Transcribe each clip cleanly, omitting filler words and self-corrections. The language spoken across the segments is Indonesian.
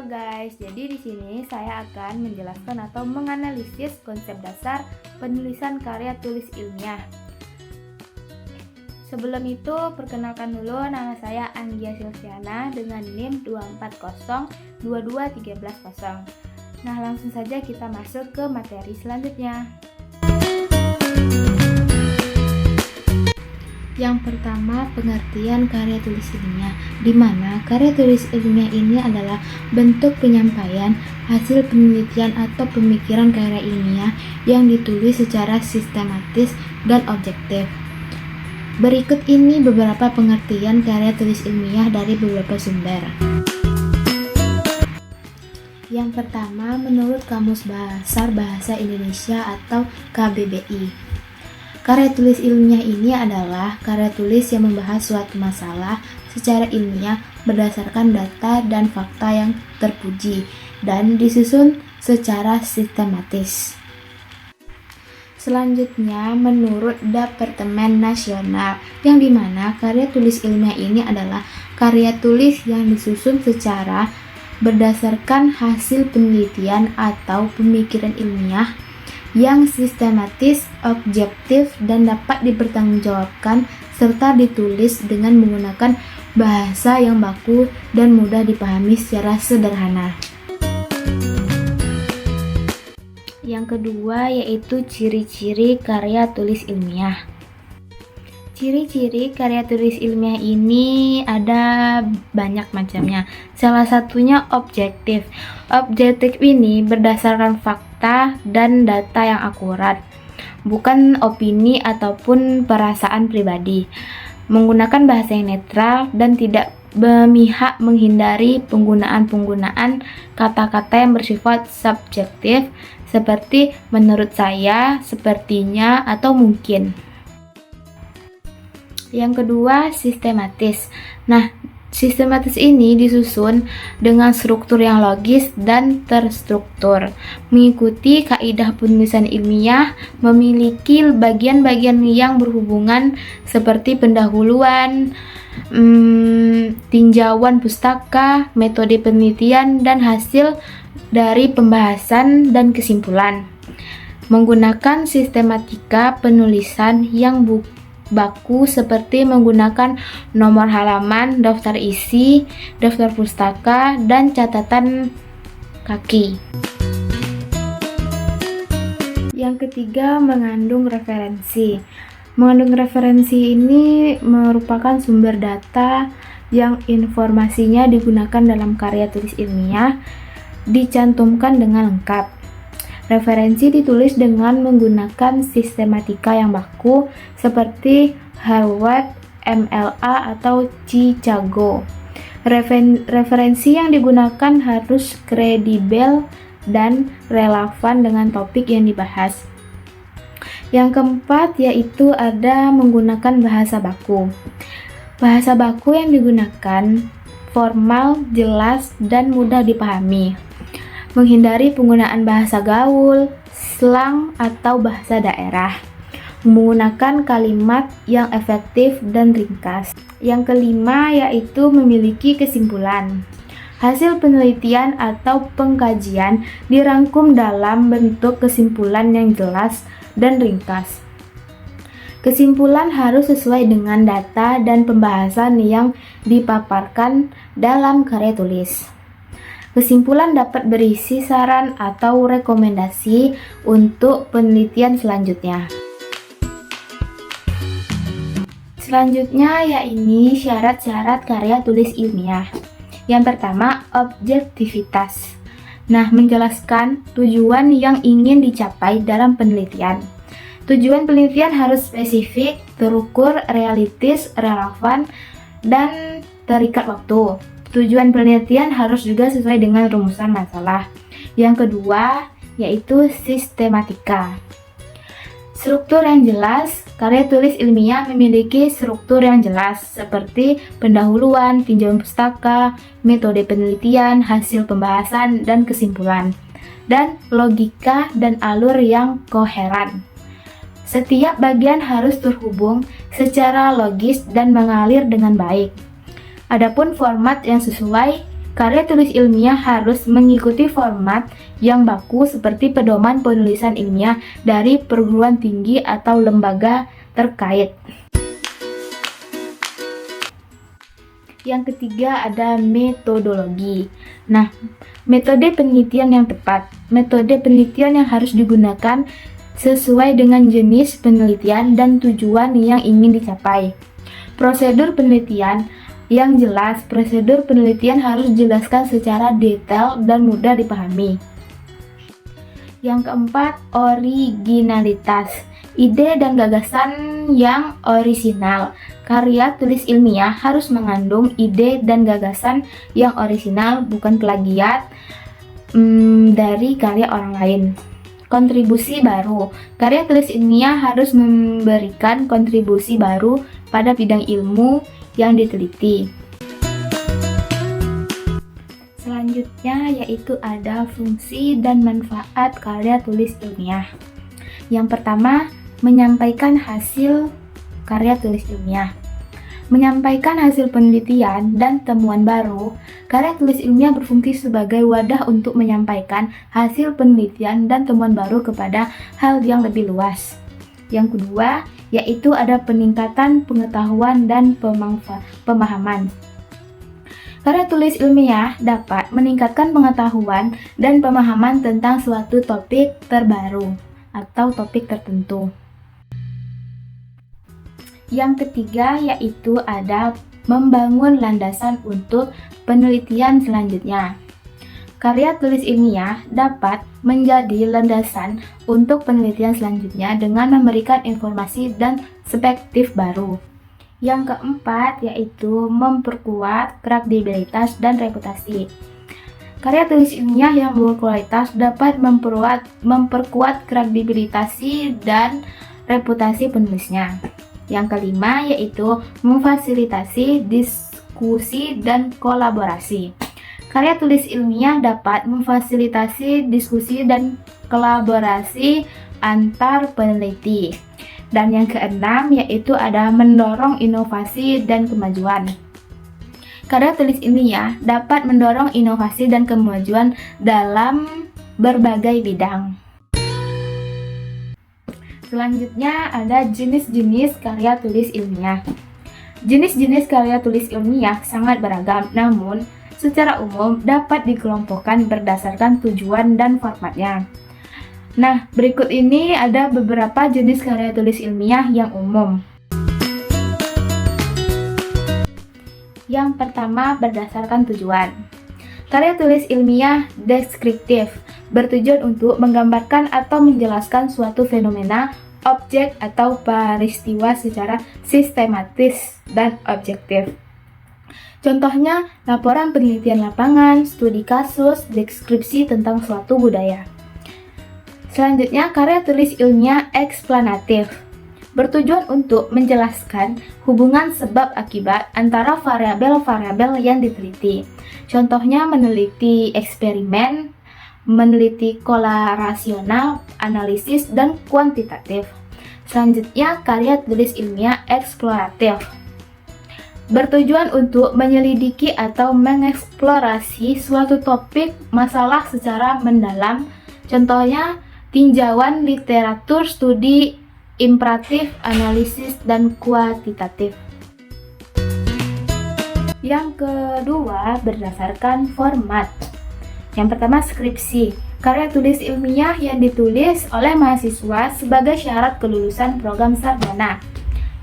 guys, jadi di sini saya akan menjelaskan atau menganalisis konsep dasar penulisan karya tulis ilmiah. Sebelum itu, perkenalkan dulu, nama saya Anggia Silviana dengan NIM 240223130. Nah, langsung saja kita masuk ke materi selanjutnya. Yang pertama, pengertian karya tulis ilmiah, di mana karya tulis ilmiah ini adalah bentuk penyampaian hasil penelitian atau pemikiran karya ilmiah yang ditulis secara sistematis dan objektif. Berikut ini beberapa pengertian karya tulis ilmiah dari beberapa sumber. Yang pertama, menurut Kamus Besar Bahasa Indonesia atau KBBI. Karya tulis ilmiah ini adalah karya tulis yang membahas suatu masalah secara ilmiah berdasarkan data dan fakta yang terpuji dan disusun secara sistematis. Selanjutnya, menurut Departemen Nasional, yang dimana karya tulis ilmiah ini adalah karya tulis yang disusun secara berdasarkan hasil penelitian atau pemikiran ilmiah yang sistematis, objektif, dan dapat dipertanggungjawabkan serta ditulis dengan menggunakan bahasa yang baku dan mudah dipahami secara sederhana. Yang kedua yaitu ciri-ciri karya tulis ilmiah. Ciri-ciri karya tulis ilmiah ini ada banyak macamnya. Salah satunya objektif. Objektif ini berdasarkan fakta dan data yang akurat, bukan opini ataupun perasaan pribadi. Menggunakan bahasa yang netral dan tidak berpihak, menghindari penggunaan kata-kata yang bersifat subjektif seperti menurut saya, sepertinya, atau mungkin. Yang kedua, sistematis. Nah, sistematis ini disusun dengan struktur yang logis dan terstruktur, mengikuti kaidah penulisan ilmiah, memiliki bagian-bagian yang berhubungan seperti pendahuluan, tinjauan pustaka, metode penelitian, dan hasil dari pembahasan dan kesimpulan. Menggunakan sistematika penulisan yang baku seperti menggunakan nomor halaman, daftar isi, daftar pustaka, dan catatan kaki. Yang ketiga, mengandung referensi. Mengandung referensi ini merupakan sumber data yang informasinya digunakan dalam karya tulis ilmiah dicantumkan dengan lengkap. Referensi ditulis dengan menggunakan sistematika yang baku seperti Harvard, MLA, atau Chicago. Referensi yang digunakan harus kredibel dan relevan dengan topik yang dibahas. Yang keempat yaitu ada menggunakan bahasa baku. Bahasa baku yang digunakan formal, jelas, dan mudah dipahami. Menghindari penggunaan bahasa gaul, slang, atau bahasa daerah. Menggunakan kalimat yang efektif dan ringkas. Yang kelima yaitu memiliki kesimpulan. Hasil penelitian atau pengkajian dirangkum dalam bentuk kesimpulan yang jelas dan ringkas. Kesimpulan harus sesuai dengan data dan pembahasan yang dipaparkan dalam karya tulis. Kesimpulan dapat berisi saran atau rekomendasi untuk penelitian selanjutnya. Selanjutnya yaitu syarat-syarat karya tulis ilmiah. Yang pertama, objektivitas. Nah, menjelaskan tujuan yang ingin dicapai dalam penelitian. Tujuan penelitian harus spesifik, terukur, realistis, relevan, dan terikat waktu. Tujuan penelitian harus juga sesuai dengan rumusan masalah. Yang kedua, yaitu sistematika. Struktur yang jelas. Karya tulis ilmiah memiliki struktur yang jelas seperti pendahuluan, tinjauan pustaka, metode penelitian, hasil pembahasan, dan kesimpulan, dan logika dan alur yang koheren. Setiap bagian harus terhubung secara logis dan mengalir dengan baik. Adapun format yang sesuai Karya tulis ilmiah harus mengikuti format yang baku seperti pedoman penulisan ilmiah dari perguruan tinggi atau lembaga terkait. Yang ketiga ada metodologi. Nah, metode penelitian yang tepat. Metode penelitian yang harus digunakan sesuai dengan jenis penelitian dan tujuan yang ingin dicapai. Prosedur penelitian yang jelas. Prosedur penelitian harus dijelaskan secara detail dan mudah dipahami. Yang keempat, originalitas. Ide dan gagasan yang orisinal. Karya tulis ilmiah harus mengandung ide dan gagasan yang orisinal, bukan plagiat dari karya orang lain. Kontribusi baru. Karya tulis ilmiah harus memberikan kontribusi baru pada bidang ilmu yang diteliti. Selanjutnya yaitu ada fungsi dan manfaat karya tulis ilmiah. Yang pertama, menyampaikan hasil karya tulis ilmiah. Menyampaikan hasil penelitian dan temuan baru, karya tulis ilmiah berfungsi sebagai wadah untuk menyampaikan hasil penelitian dan temuan baru kepada hal yang lebih luas. Yang kedua, yaitu ada peningkatan pengetahuan dan pemahaman. Karya tulis ilmiah dapat meningkatkan pengetahuan dan pemahaman tentang suatu topik terbaru atau topik tertentu. Yang ketiga yaitu ada membangun landasan untuk penelitian selanjutnya. Karya tulis ilmiah dapat menjadi landasan untuk penelitian selanjutnya dengan memberikan informasi dan perspektif baru. Yang keempat yaitu memperkuat kredibilitas dan reputasi. Karya tulis ilmiah yang berkualitas dapat memperkuat kredibilitas dan reputasi penulisnya. Yang kelima yaitu memfasilitasi diskusi dan kolaborasi. Karya tulis ilmiah dapat memfasilitasi diskusi dan kolaborasi antar peneliti. Dan yang keenam yaitu ada mendorong inovasi dan kemajuan. Karya tulis ilmiah dapat mendorong inovasi dan kemajuan dalam berbagai bidang. Selanjutnya ada jenis-jenis karya tulis ilmiah. Jenis-jenis karya tulis ilmiah sangat beragam, namun secara umum dapat dikelompokkan berdasarkan tujuan dan formatnya. Nah, berikut ini ada beberapa jenis karya tulis ilmiah yang umum. Yang pertama, berdasarkan tujuan. Karya tulis ilmiah deskriptif, bertujuan untuk menggambarkan atau menjelaskan suatu fenomena, objek, atau peristiwa secara sistematis dan objektif. Contohnya, laporan penelitian lapangan, studi kasus, deskripsi tentang suatu budaya. Selanjutnya, karya tulis ilmiah eksplanatif, bertujuan untuk menjelaskan hubungan sebab akibat antara variabel-variabel yang diteliti. Contohnya, meneliti eksperimen, meneliti korelasional, analisis, dan kuantitatif. Selanjutnya, karya tulis ilmiah eksploratif, bertujuan untuk menyelidiki atau mengeksplorasi suatu topik masalah secara mendalam. Contohnya, tinjauan literatur, studi imperatif, analisis, dan kuantitatif. Yang kedua, berdasarkan format. Yang pertama, skripsi. Karya tulis ilmiah yang ditulis oleh mahasiswa sebagai syarat kelulusan program sarjana.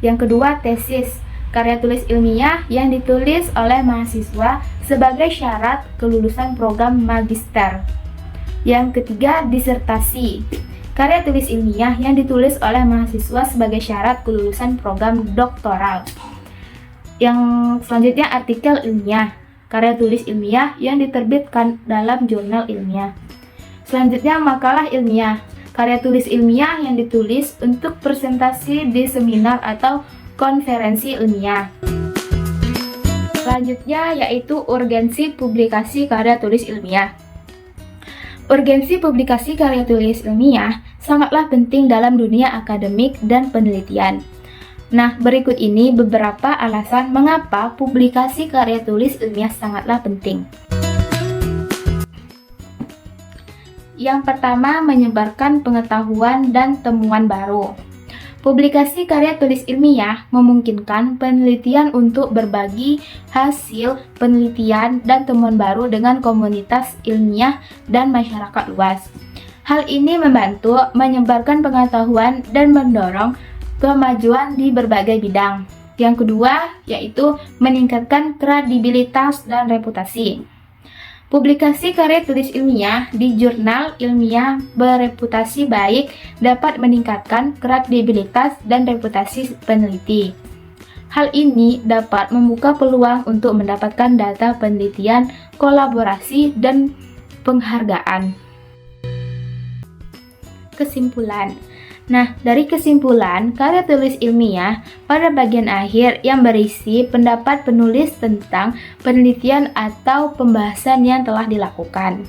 Yang kedua, tesis. Karya tulis ilmiah yang ditulis oleh mahasiswa sebagai syarat kelulusan program magister. Yang ketiga, disertasi. Karya tulis ilmiah yang ditulis oleh mahasiswa sebagai syarat kelulusan program doktoral. Yang selanjutnya, artikel ilmiah. Karya tulis ilmiah yang diterbitkan dalam jurnal ilmiah. Selanjutnya, makalah ilmiah. Karya tulis ilmiah yang ditulis untuk presentasi di seminar atau konferensi ilmiah. Selanjutnya yaitu urgensi publikasi karya tulis ilmiah. Urgensi publikasi karya tulis ilmiah sangatlah penting dalam dunia akademik dan penelitian. Nah, berikut ini beberapa alasan mengapa publikasi karya tulis ilmiah sangatlah penting. Yang pertama, menyebarkan pengetahuan dan temuan baru. Publikasi karya tulis ilmiah memungkinkan penelitian untuk berbagi hasil penelitian dan temuan baru dengan komunitas ilmiah dan masyarakat luas. Hal ini membantu menyebarkan pengetahuan dan mendorong kemajuan di berbagai bidang. Yang kedua, yaitu meningkatkan kredibilitas dan reputasi. Publikasi karya tulis ilmiah di jurnal ilmiah bereputasi baik dapat meningkatkan kredibilitas dan reputasi peneliti. Hal ini dapat membuka peluang untuk mendapatkan data penelitian, kolaborasi, dan penghargaan. Kesimpulan. Nah, dari kesimpulan karya tulis ilmiah pada bagian akhir yang berisi pendapat penulis tentang penelitian atau pembahasan yang telah dilakukan.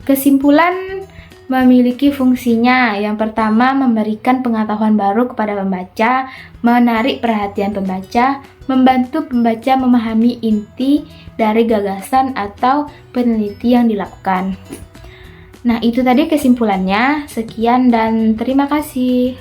Kesimpulan memiliki fungsinya. Yang pertama, memberikan pengetahuan baru kepada pembaca, menarik perhatian pembaca, membantu pembaca memahami inti dari gagasan atau peneliti yang dilakukan. Nah, itu tadi kesimpulannya. Sekian dan terima kasih.